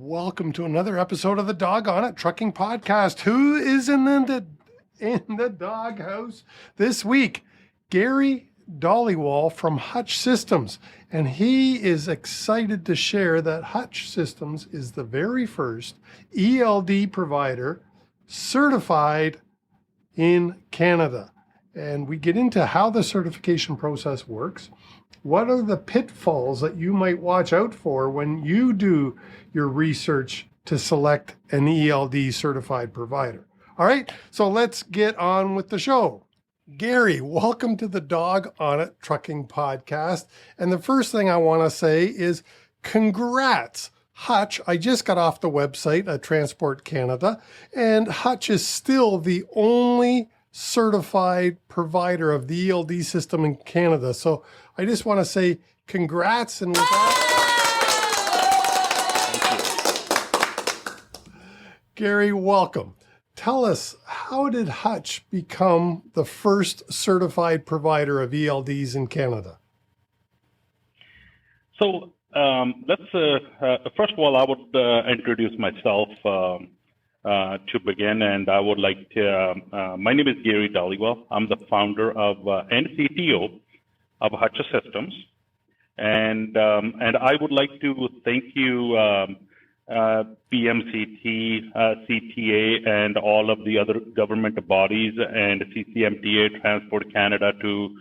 Welcome to another episode of the Dawg on It Trucking Podcast. Who is in the doghouse this week? Gary Dhaliwal from Hutch Systems. And he is excited to share that Hutch Systems is the very first ELD provider certified in Canada. And we get into how the certification process works. What are the pitfalls that you might watch out for when you do your research to select an ELD certified provider? All right, so let's get on with the show. Gary, welcome to the Dawg on It Trucking Podcast. And the first thing I want to say is congrats. Hutch, I just got off the website at Transport Canada, and Hutch is still the only certified provider of the ELD system in Canada. So I just want to say congrats. And with that, Gary, welcome. Tell us, how did Hutch become the first certified provider of ELDs in Canada? So first of all, I would introduce myself to begin, and I would like to, my name is Gary Dhaliwal. I'm the founder of and CTO of Hutch Systems, and I would like to thank you, PMCT, CTA, and all of the other government bodies and CCMTA, Transport Canada, to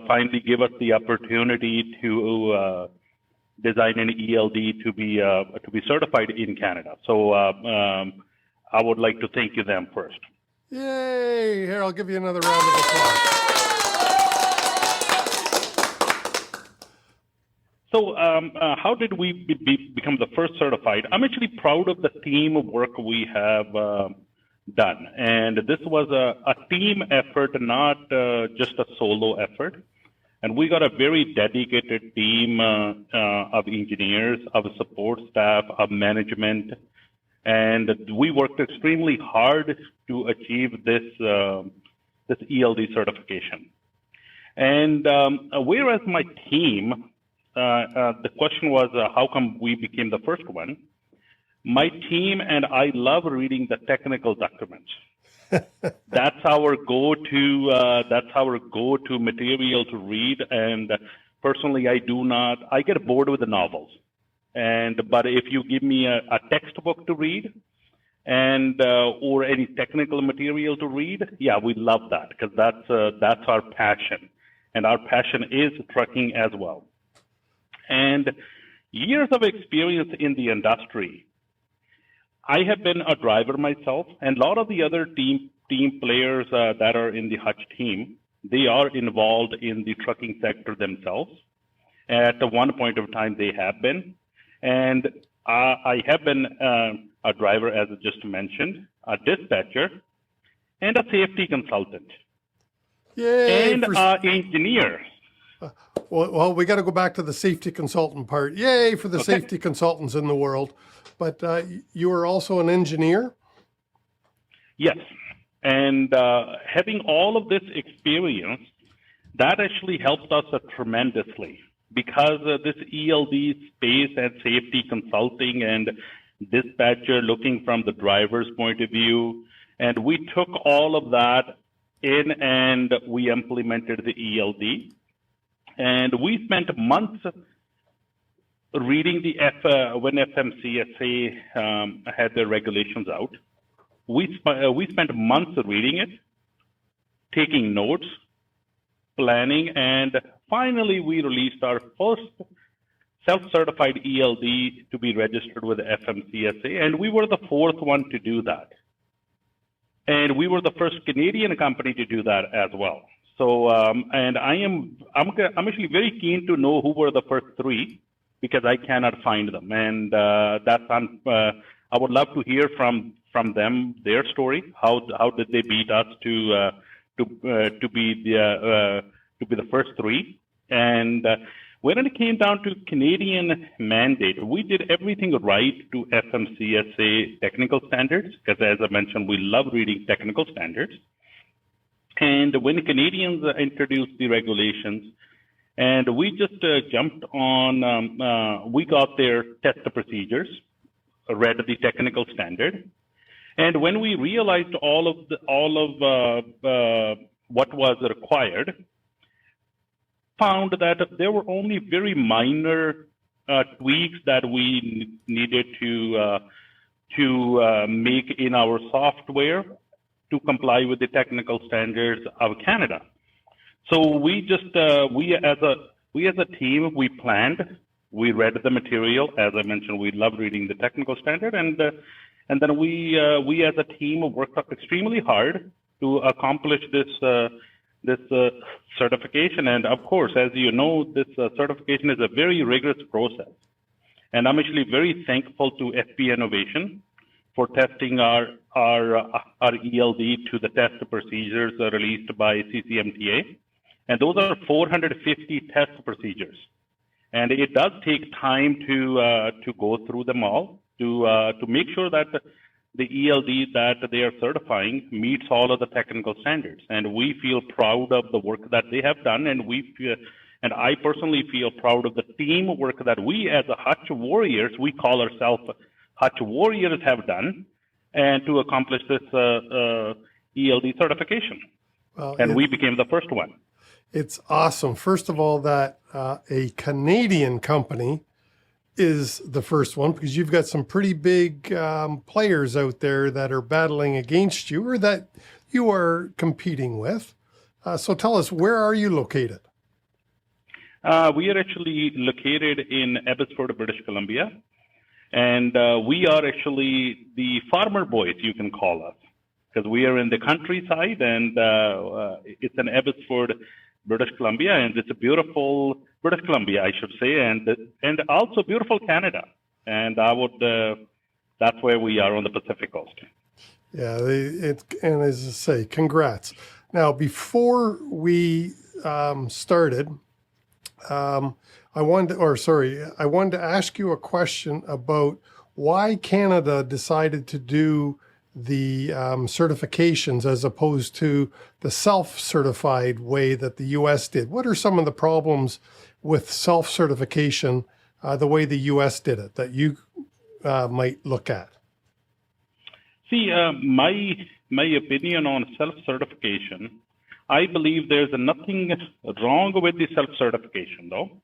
finally give us the opportunity to design an ELD to be certified in Canada. So I would like to thank you them first. Yay! Here, I'll give you another round of applause. So how did we become the first certified? I'm actually proud of the team work we have done. And this was a team effort, not just a solo effort. And we got a very dedicated team of engineers, of support staff, of management. And we worked extremely hard to achieve this ELD certification. And whereas my team, the question was, how come we became the first one? My team and I love reading the technical documents. That's our go-to material to read. And personally, I get bored with the novels. But if you give me a textbook to read and or any technical material to read, yeah, we love that, because that's our passion, and our passion is trucking as well. And years of experience in the industry. I have been a driver myself, and a lot of the other team players that are in the Hutch team, they are involved in the trucking sector themselves. At one point of time, they have been. And I have been a driver, as I just mentioned, a dispatcher, and a safety consultant. Yay! And an engineer. Well, we got to go back to the safety consultant part. Yay for the safety consultants in the world. But you are also an engineer? Yes. And having all of this experience, that actually helped us tremendously, because this ELD space and safety consulting and dispatcher, looking from the driver's point of view, and we took all of that in and we implemented the ELD. And we spent months reading when FMCSA had their regulations out. We spent months reading it, taking notes, planning, and finally we released our first self-certified ELD to be registered with FMCSA, and we were the fourth one to do that. And we were the first Canadian company to do that as well. So, and I'm actually very keen to know who were the first three, because I cannot find them, and I would love to hear from them their story. How did they beat us to be the first three? And when it came down to Canadian mandate, we did everything right to FMCSA technical standards, because as I mentioned, we love reading technical standards. And when Canadians introduced the regulations, and we just jumped on, we got their test procedures, read the technical standard. And when we realized all of what was required, found that there were only very minor tweaks that we needed to make in our software to comply with the technical standards of Canada. So we just we as a team, we planned, we read the material. As I mentioned, we love reading the technical standard, and then we as a team worked up extremely hard to accomplish this certification. And of course, as you know, this certification is a very rigorous process. And I'm actually very thankful to FP Innovation for testing our ELD to the test procedures released by CCMTA. And those are 450 test procedures. And it does take time to go through them all to make sure that the ELD that they are certifying meets all of the technical standards. And we feel proud of the work that they have done, and and I personally feel proud of the teamwork that we as a Hutch Warriors, we call ourselves Hutch Warriors, have done, and to accomplish this ELD certification. Well, and we became the first one. It's awesome. First of all, that a Canadian company is the first one, because you've got some pretty big players out there that are battling against you or that you are competing with. So tell us, where are you located? We are actually located in Abbotsford, British Columbia. And we are actually the farmer boys, you can call us, because we are in the countryside, and it's in Abbotsford, British Columbia, and it's a beautiful British Columbia, I should say, and also beautiful Canada. And that's where we are on the Pacific Coast. Yeah, and as I say, congrats. Now, before we started, I wanted to ask you a question about why Canada decided to do the certifications as opposed to the self-certified way that the U.S. did. What are some of the problems with self-certification, the way the U.S. did it, that you might look at? See, my opinion on self-certification, I believe there's nothing wrong with the self-certification, though,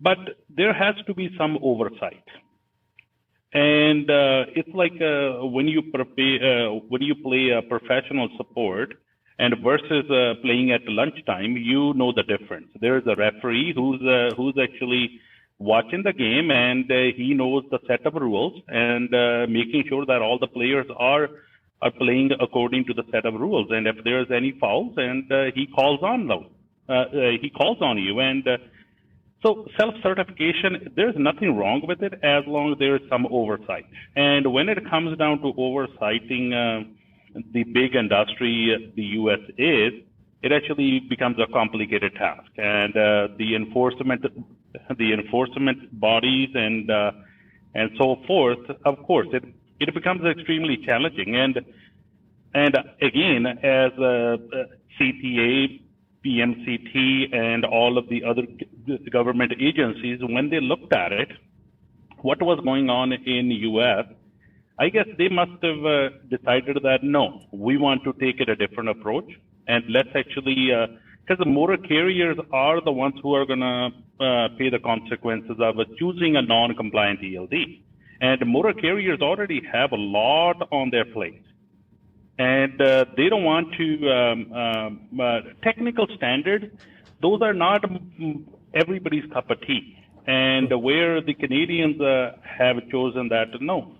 but there has to be some oversight. And it's like when you play a professional sport and versus playing at lunchtime, you know the difference. There's a referee who's actually watching the game, and he knows the set of rules and making sure that all the players are playing according to the set of rules. And if there's any fouls, and he calls on you. And so self-certification, there's nothing wrong with it as long as there is some oversight. And when it comes down to oversighting the big industry the U.S. is, it actually becomes a complicated task. And the enforcement bodies and so forth, of course, it becomes extremely challenging. And again, as CTA, PMCT, and all of the other government agencies, when they looked at it, what was going on in the U.S., I guess they must have decided that, no, we want to take it a different approach, and let's actually, because the motor carriers are the ones who are going to pay the consequences of choosing a non-compliant ELD. And motor carriers already have a lot on their plate. And they don't want to, technical standards, those are not everybody's cup of tea. And where the Canadians have chosen that, no,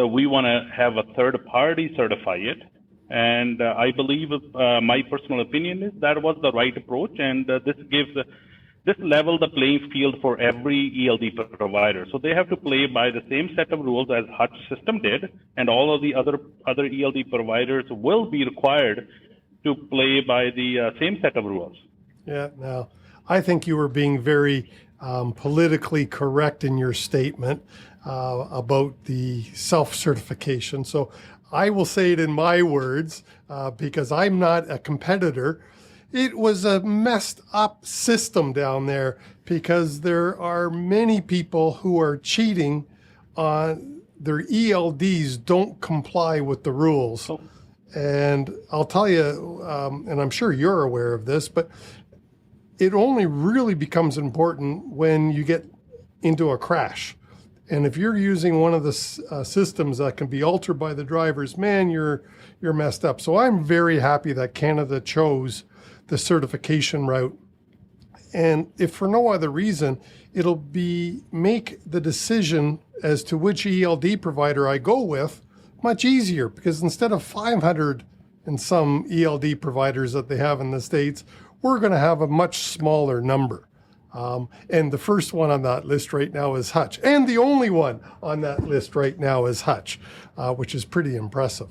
we want to have a third party certify it. And I believe, my personal opinion is that was the right approach. And this level the playing field for every ELD provider. So they have to play by the same set of rules as Hutch System did, and all of the other ELD providers will be required to play by the same set of rules. Yeah, now, I think you were being very politically correct in your statement about the self-certification. So I will say it in my words, because I'm not a competitor. it was a messed up system down there because there are many people who are cheating on their ELDs, don't comply with the rules. Oh. And I'll tell you, and I'm sure you're aware of this, but it only really becomes important when you get into a crash. And if you're using one of the systems that can be altered by the drivers, man, you're messed up. So I'm very happy that Canada chose the certification route. And if for no other reason, it'll make the decision as to which ELD provider I go with much easier, because instead of 500 and some ELD providers that they have in the States, we're going to have a much smaller number. And the first one on that list right now is Hutch. And the only one on that list right now is Hutch, which is pretty impressive.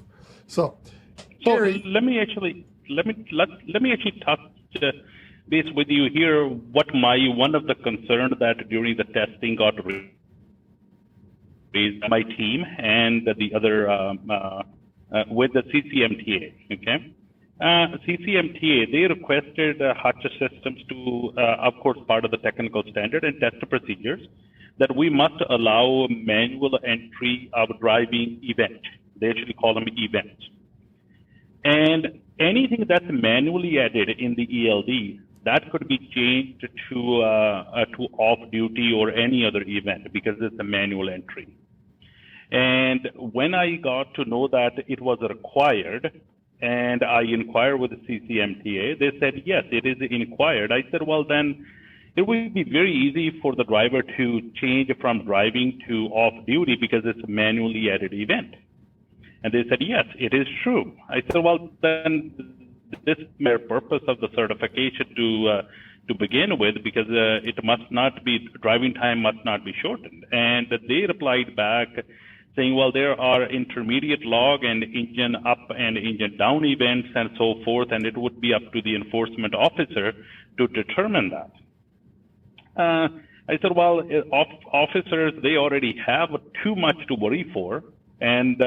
So Gary, let me actually touch base with you here. One of the concerns that during the testing got raised by my team and the other with the CCMTA. Okay. CCMTA, they requested Hutch Systems to, of course, part of the technical standard and test procedures, that we must allow manual entry of driving event. They actually call them events. And anything that's manually added in the ELD, that could be changed to off-duty or any other event because it's a manual entry. And when I got to know that it was required, and I inquired with the CCMTA, they said, yes, it is inquired. I said, well, then it would be very easy for the driver to change from driving to off-duty because it's a manually added event. And they said, yes, it is true. I said, well, then this is the purpose of the certification to begin with, because it must not be, driving time must not be shortened. And they replied back saying, well, there are intermediate log and engine up and engine down events and so forth, and it would be up to the enforcement officer to determine that. I said, well, officers, they already have too much to worry for, and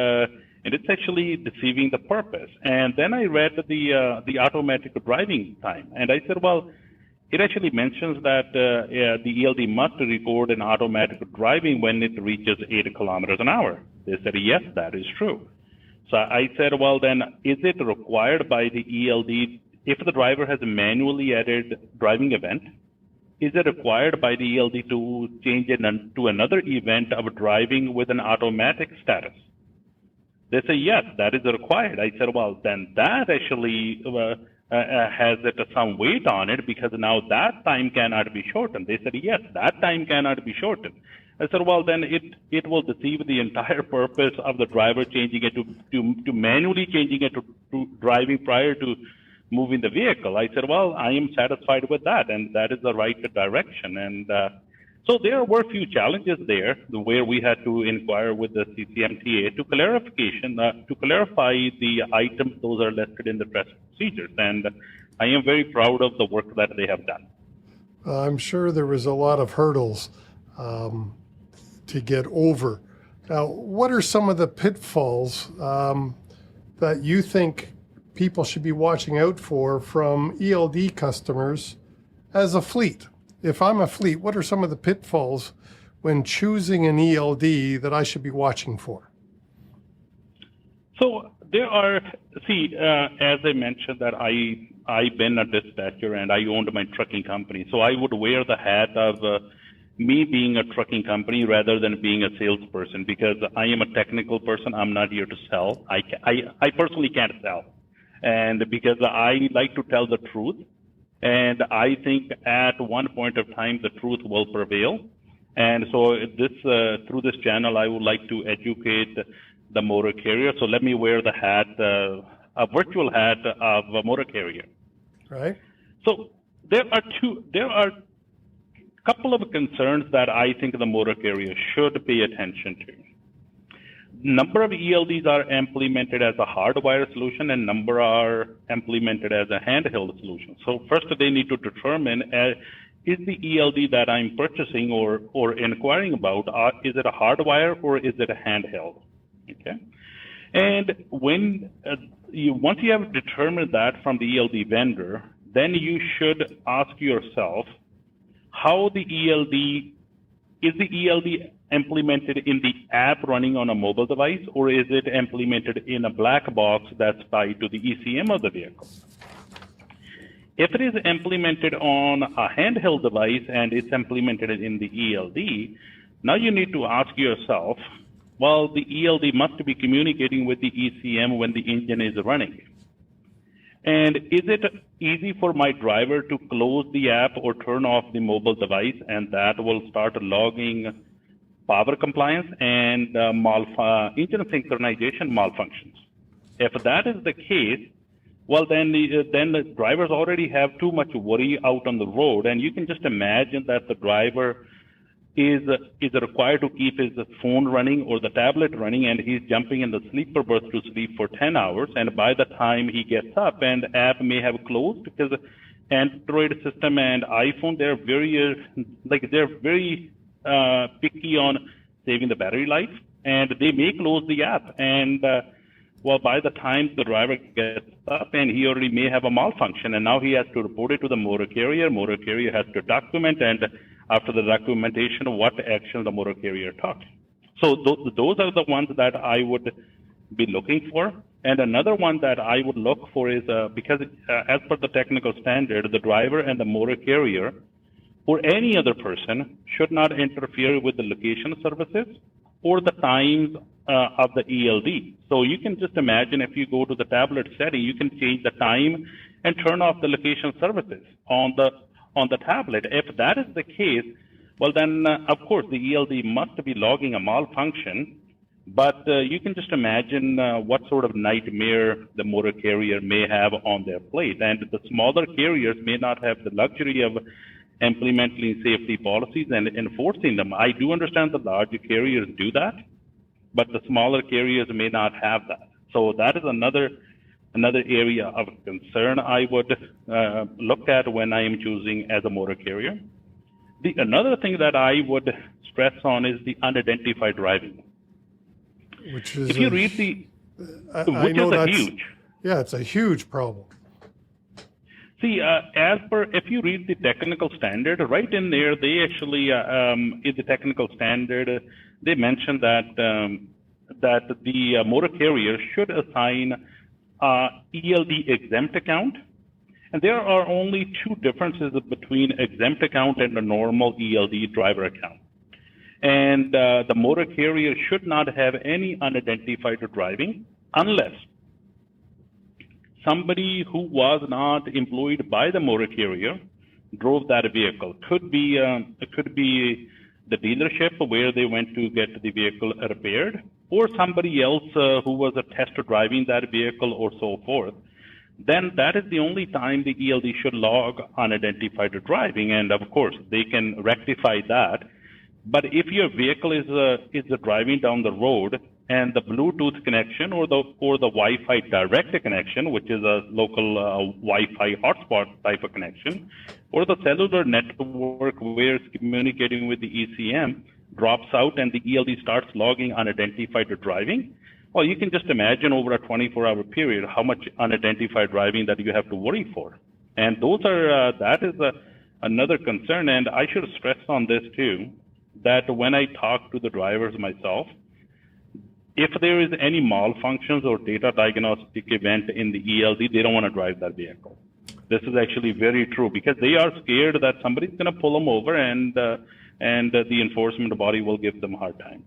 it's actually deceiving the purpose. And then I read the automatic driving time, and I said, well, it actually mentions that the ELD must record an automatic driving when it reaches 8 kilometers an hour. They said, yes, that is true. So I said, well, then, is it required by the ELD, if the driver has a manually added driving event, is it required by the ELD to change it to another event of driving with an automatic status? They say, yes, that is required. I said, well, then that actually has some weight on it, because now that time cannot be shortened. They said, yes, that time cannot be shortened. I said, well, then it will deceive the entire purpose of the driver changing it to manually changing it to driving prior to moving the vehicle. I said, well, I am satisfied with that, and that is the right direction. And so there were a few challenges there where we had to inquire with the CCMTA to clarify the items those are listed in the test procedures. And I am very proud of the work that they have done. I'm sure there was a lot of hurdles to get over. Now, what are some of the pitfalls that you think people should be watching out for from ELD customers as a fleet? If I'm a fleet, what are some of the pitfalls when choosing an ELD that I should be watching for? So there are, as I mentioned, that I've been a dispatcher and I owned my trucking company. So I would wear the hat of me being a trucking company rather than being a salesperson, because I am a technical person. I'm not here to sell. I personally can't sell. And because I like to tell the truth. And I think at one point of time, the truth will prevail. And so through this channel, I would like to educate the motor carrier. So let me wear the hat, a virtual hat of a motor carrier. Right. So there are a couple of concerns that I think the motor carrier should pay attention to. Number of ELDs are implemented as a hardwire solution, and number are implemented as a handheld solution. So first, they need to determine is the ELD that I'm purchasing or inquiring about, is it a hardwire or is it a handheld? Okay. And once you have determined that from the ELD vendor, then you should ask yourself how the is the ELD implemented in the app running on a mobile device, or is it implemented in a black box that's tied to the ECM of the vehicle? If it is implemented on a handheld device and it's implemented in the ELD, now you need to ask yourself, well, the ELD must be communicating with the ECM when the engine is running. And is it easy for my driver to close the app or turn off the mobile device, and that will start logging power compliance and engine synchronization malfunctions? If that is the case, well, then the drivers already have too much worry out on the road, and you can just imagine that the driver is required to keep his phone running or the tablet running, and he's jumping in the sleeper berth to sleep for 10 hours. And by the time he gets up, and the app may have closed, because Android system and iPhone, they're very picky on saving the battery life, and they may close the app. And well, by the time the driver gets up, and he already may have a malfunction, and now he has to report it to the motor carrier. Motor carrier has to document, and after the documentation, what action the motor carrier took. So those are the ones that I would be looking for. And another one that I would look for is because as per the technical standard, the driver and the motor carrier or any other person should not interfere with the location services or the times of the ELD. So you can just imagine, if you go to the tablet setting, you can change the time and turn off the location services on the tablet. If that is the case, well then, of course, the ELD must be logging a malfunction, but you can just imagine what sort of nightmare the motor carrier may have on their plate. And the smaller carriers may not have the luxury of implementing safety policies and enforcing them. I do understand the larger carriers do that, but the smaller carriers may not have that. So that is another area of concern I would look at when I am choosing as a motor carrier. Another thing that I would stress on is the unidentified driving. Which is, if you read huge. Yeah, it's a huge problem. See, if you read the technical standard, right in there, they actually, in the technical standard, they mention that the motor carrier should assign ELD exempt account. And there are only two differences between exempt account and a normal ELD driver account. And the motor carrier should not have any unidentified driving unless somebody who was not employed by the motor carrier drove that vehicle. It could be the dealership where they went to get the vehicle repaired, or somebody else who was a tester driving that vehicle, or so forth. Then that is the only time the ELD should log unidentified driving, and of course they can rectify that. But if your vehicle is driving down the road and the Bluetooth connection or the Wi-Fi direct connection, which is a local Wi-Fi hotspot type of connection, or the cellular network where it's communicating with the ECM drops out and the ELD starts logging unidentified driving, well, you can just imagine over a 24-hour period how much unidentified driving that you have to worry for. And that is another concern. And I should stress on this too, that when I talk to the drivers myself, if there is any malfunctions or data diagnostic event in the ELD, they don't want to drive that vehicle. This is actually very true, because they are scared that somebody's going to pull them over and the enforcement body will give them a hard time.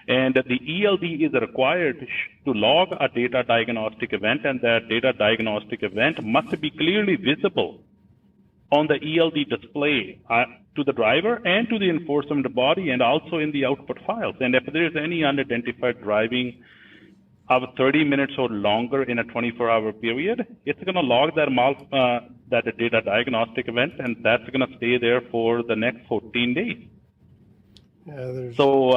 And the ELD is required to log a data diagnostic event, and that data diagnostic event must be clearly visible on the ELD display to the driver and to the enforcement body, and also in the output files. And if there is any unidentified driving of 30 minutes or longer in a 24-hour period, it's going to log that data diagnostic event, and that's going to stay there for the next 14 days. Yeah, so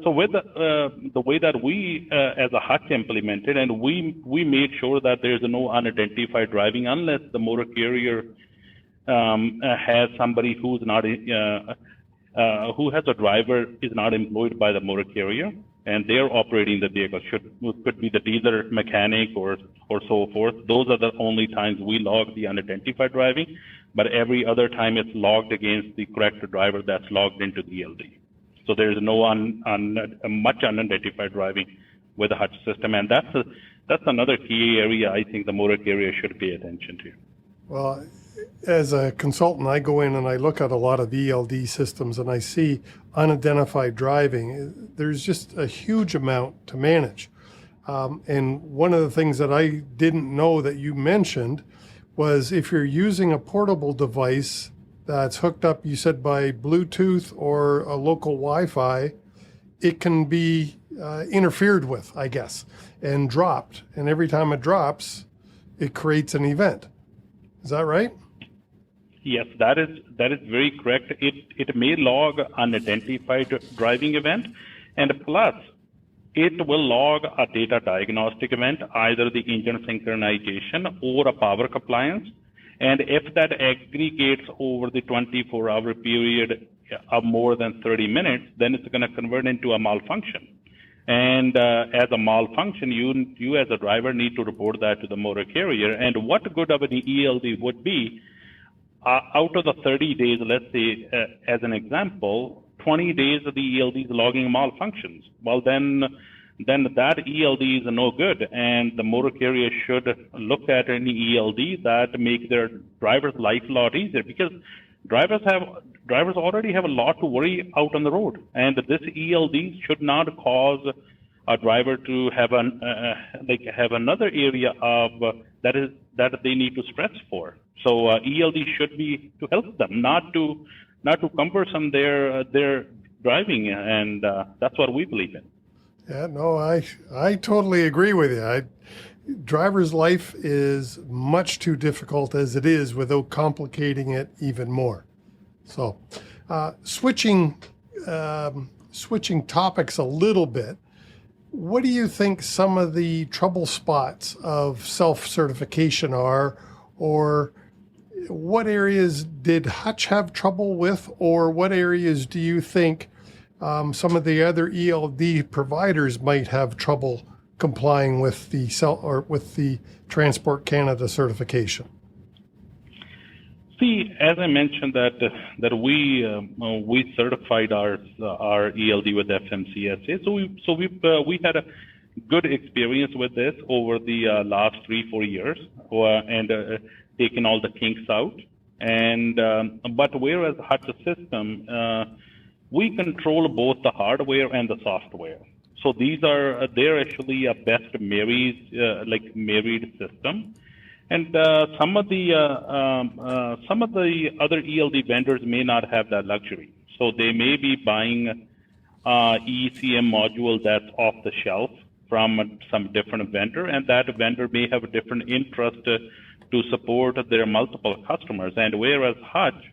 with the way that we as a Hutch implemented, and we made sure that there's no unidentified driving unless the motor carrier has somebody who's not who has a driver is not employed by the motor carrier and they're operating the vehicle, could be the dealer, mechanic, or so forth. Those are the only times we log the unidentified driving, but every other time it's logged against the correct driver that's logged into the ELD. So there's no much unidentified driving with the Hutch system, and that's another key area I think the motor carrier should pay attention to. Well, as a consultant, I go in and I look at a lot of ELD systems and I see unidentified driving. There's just a huge amount to manage. And one of the things that I didn't know that you mentioned was if you're using a portable device that's hooked up, you said by Bluetooth or a local Wi-Fi, it can be interfered with, I guess, and dropped. And every time it drops, it creates an event. Is that right? Yes, that is very correct. It may log unidentified driving event, and plus it will log a data diagnostic event, either the engine synchronization or a power compliance. And if that aggregates over the 24-hour period of more than 30 minutes, then it's going to convert into a malfunction. And as a malfunction, you as a driver need to report that to the motor carrier. And what good of an ELD would be, out of the 30 days, let's say, as an example, 20 days of the ELD is logging malfunctions. Well, then that ELD is no good, and the motor carrier should look at any ELD that make their driver's life a lot easier, because drivers already have a lot to worry out on the road, and this ELD should not cause a driver to have have another area of that they need to stress for. So ELD should be to help them, not to cumbersome their driving, and that's what we believe in. Yeah, no, I totally agree with you. Driver's life is much too difficult as it is without complicating it even more. So, switching topics a little bit, what do you think some of the trouble spots of self-certification are, or what areas did Hutch have trouble with, or what areas do you think some of the other ELD providers might have trouble complying with the Transport Canada certification? See, as I mentioned that we certified our ELD with FMCSA, so we had a good experience with this over the last 3-4 years, and taken all the kinks out. And but whereas Hutch System, we control both the hardware and the software. So they're actually a best married system. And some of the other ELD vendors may not have that luxury. So they may be buying ECM module that's off the shelf from some different vendor, and that vendor may have a different interest to support their multiple customers. And whereas Hutch,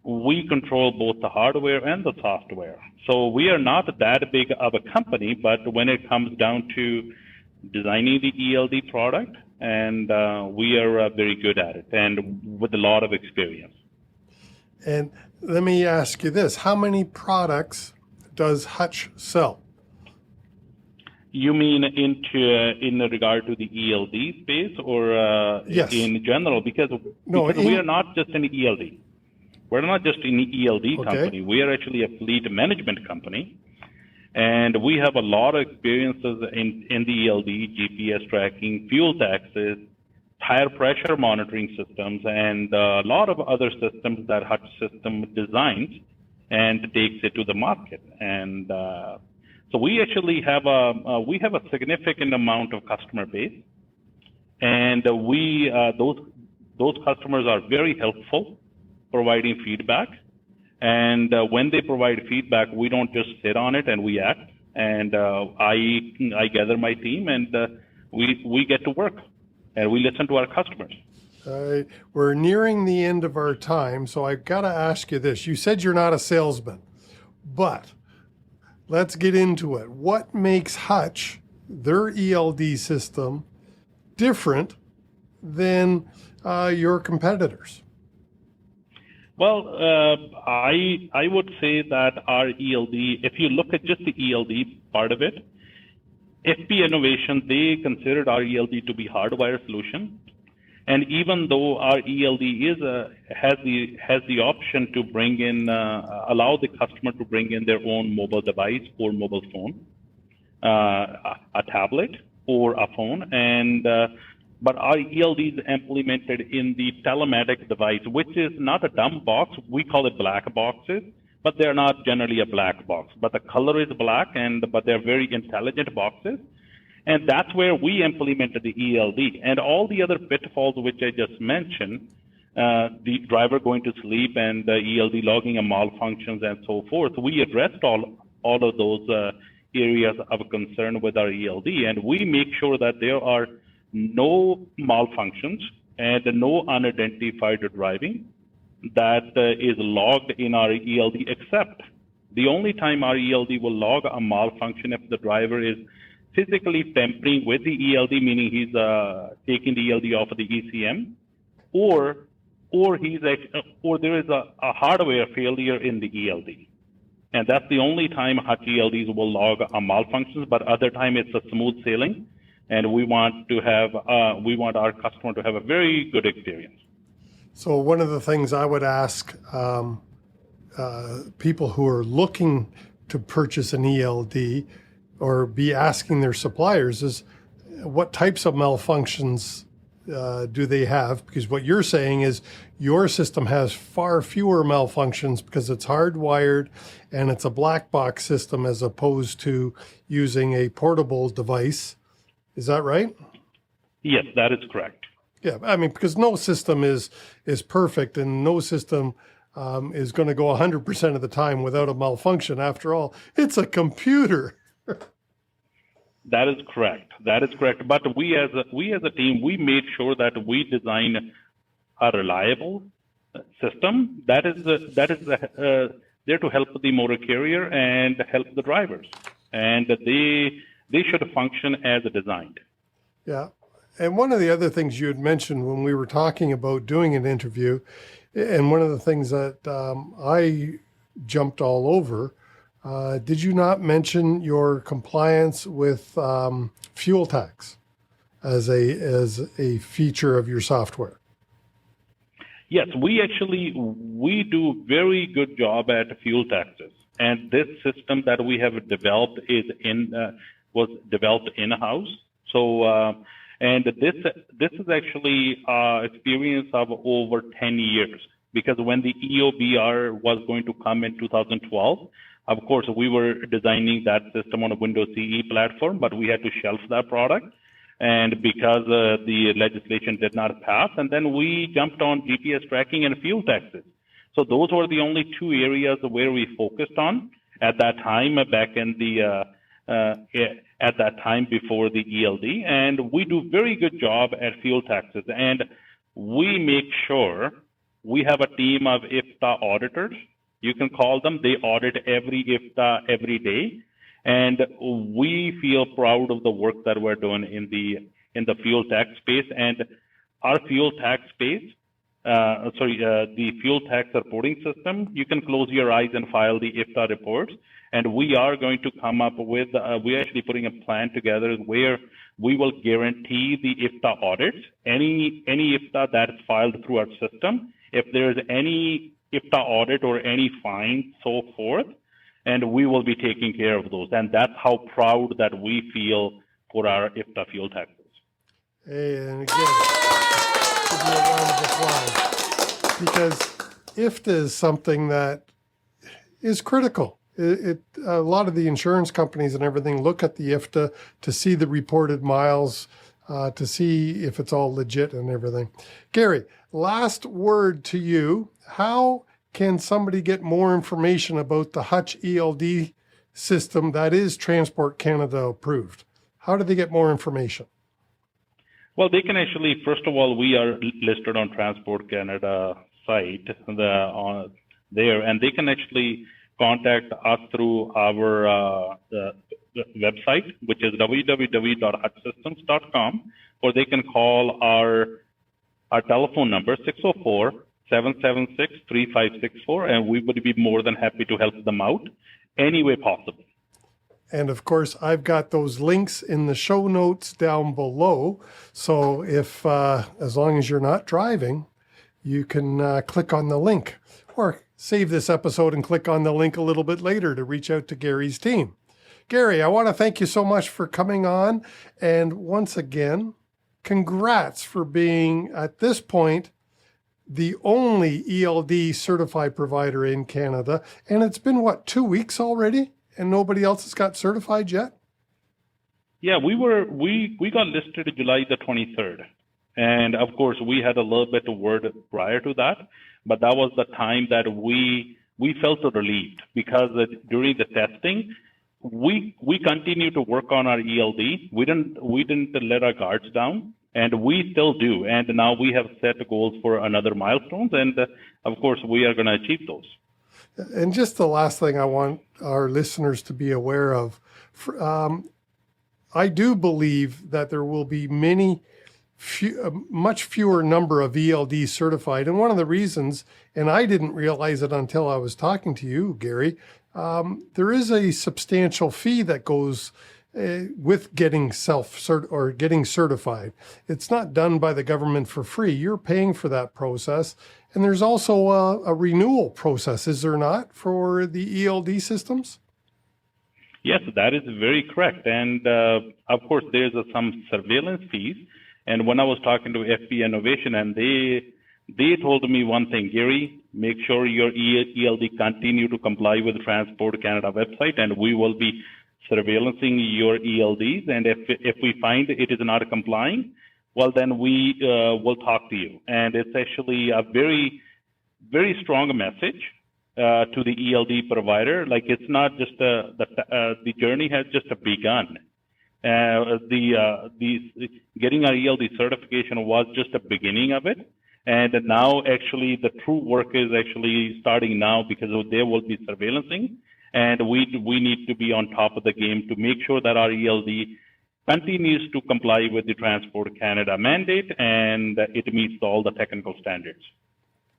we control both the hardware and the software. So we are not that big of a company, but when it comes down to designing the ELD product, and we are very good at it and with a lot of experience. And let me ask you this, how many products does Hutch sell? You mean in regard to the ELD space, or yes, in general? Because we are not just an ELD. We're not just an ELD company. We are actually a fleet management company. And we have a lot of experiences in the ELD, GPS tracking, fuel taxes, tire pressure monitoring systems, and a lot of other systems that Hutch System designs and takes it to the market. And so we actually have a significant amount of customer base, and those customers are very helpful, providing feedback. And when they provide feedback, we don't just sit on it and we act. And I gather my team, and we get to work, and we listen to our customers. We're nearing the end of our time, so I've got to ask you this. You said you're not a salesman, but let's get into it. What makes Hutch, their ELD system, different than your competitors? Well, I would say that our ELD, if you look at just the ELD part of it, FP Innovation, they considered our ELD to be hardwire solution. And even though our ELD has the option to bring in, allow the customer to bring in their own mobile device or mobile phone, a tablet or a phone, but our ELD is implemented in the telematic device, which is not a dumb box. We call it black boxes, but they're not generally a black box. But the color is black, but they're very intelligent boxes. And that's where we implemented the ELD. And all the other pitfalls which I just mentioned, the driver going to sleep and the ELD logging of malfunctions and so forth, we addressed all of those areas of concern with our ELD. And we make sure that there are no malfunctions and no unidentified driving that is logged in our ELD, except the only time our ELD will log a malfunction if the driver is physically tampering with the ELD, meaning he's taking the ELD off of the ECM, or there is a hardware failure in the ELD. And that's the only time Hutch ELDs will log a malfunctions, but other time it's a smooth sailing. And we want our customer to have a very good experience. So one of the things I would ask people who are looking to purchase an ELD or be asking their suppliers is, what types of malfunctions do they have? Because what you're saying is your system has far fewer malfunctions because it's hardwired and it's a black box system as opposed to using a portable device. Is that right? Yes, that is correct. Yeah, I mean, because no system is perfect, and no system is going to go 100% of the time without a malfunction. After all, it's a computer. That is correct. That is correct. But we as a team, we made sure that we design a reliable system that is there to help the motor carrier and help the drivers, and they should function as designed. Yeah. And one of the other things you had mentioned when we were talking about doing an interview, and one of the things that I jumped all over, did you not mention your compliance with fuel tax as a feature of your software? Yes, we do very good job at fuel taxes. And this system that we have developed was developed in-house. So, and this is actually experience of over 10 years, because when the EOBR was going to come in 2012, of course, we were designing that system on a Windows CE platform, but we had to shelf that product. And because the legislation did not pass, and then we jumped on GPS tracking and fuel taxes. So those were the only two areas where we focused on at that time, back in the at that time before the ELD, and we do very good job at fuel taxes. And we make sure we have a team of IFTA auditors. You can call them. They audit every IFTA every day, and we feel proud of the work that we're doing in the fuel tax space. And our fuel tax space, the fuel tax reporting system, you can close your eyes and file the IFTA reports. And we are going to come up with, we're actually putting a plan together where we will guarantee the IFTA audits, any IFTA that is filed through our system. If there is any IFTA audit or any fine, so forth, and we will be taking care of those. And that's how proud that we feel for our IFTA fuel taxes. Hey, and again, give me a round of applause, because IFTA is something that is critical. A lot of the insurance companies and everything look at the IFTA to see the reported miles, to see if it's all legit and everything. Gary, last word to you. How can somebody get more information about the Hutch ELD system that is Transport Canada approved? How do they get more information? Well, they can actually, first of all, we are listed on Transport Canada site there, and they can actually contact us through our website, which is www.hutchsystems.com, or they can call our telephone number, 776-3564, and we would be more than happy to help them out any way possible. And of course, I've got those links in the show notes down below. So if, as long as you're not driving, you can click on the link, or save this episode and click on the link a little bit later to reach out to Gary's team. Gary, I want to thank you so much for coming on. And once again, congrats for being, at this point, the only ELD certified provider in Canada. And it's been, 2 weeks already? And nobody else has got certified yet? Yeah, we got listed July the 23rd. And of course, we had a little bit of word prior to that, but that was the time that we felt relieved, because during the testing, we continued to work on our ELD. We didn't let our guards down, and we still do. And now we have set goals for another milestones, and of course, we are going to achieve those. And just the last thing I want our listeners to be aware of, I do believe that there will be much fewer number of ELD certified. And one of the reasons, and I didn't realize it until I was talking to you, Gary, there is a substantial fee that goes with getting getting certified. It's not done by the government for free. You're paying for that process. And there's also a renewal process, is there not, for the ELD systems? Yes, that is very correct. And of course, there's some surveillance fees. And when I was talking to FP Innovation, and they told me one thing, Gary, make sure your ELD continue to comply with the Transport Canada website, and we will be surveillancing your ELDs. And if we find it is not complying, well, then we will talk to you. And it's actually a very, very strong message to the ELD provider. Like, it's not just the journey has just begun. Getting our ELD certification was just the beginning of it. And now actually the true work is actually starting now, because there will be surveillancing. And we need to be on top of the game to make sure that our ELD continues to comply with the Transport Canada mandate, and it meets all the technical standards.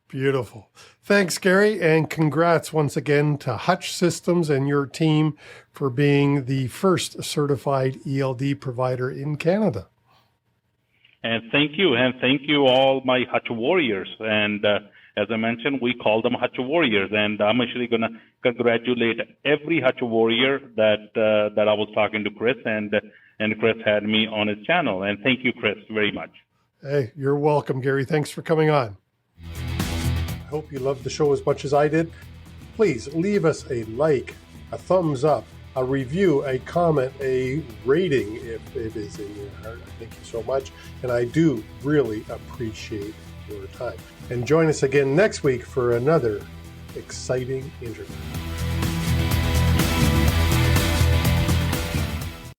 Beautiful. Thanks, Gary, and congrats once again to Hutch Systems and your team for being the first certified ELD provider in Canada. And thank you all my Hutch warriors. And as I mentioned, we call them Hutch warriors, and I'm actually going to congratulate every Hutch warrior that I was talking to Chris, and Chris had me on his channel. And thank you, Chris, very much. Hey, you're welcome, Gary. Thanks for coming on. I hope you loved the show as much as I did. Please leave us a like, a thumbs up, a review, a comment, a rating if it is in your heart. Thank you so much. And I do really appreciate your time. And join us again next week for another exciting interview.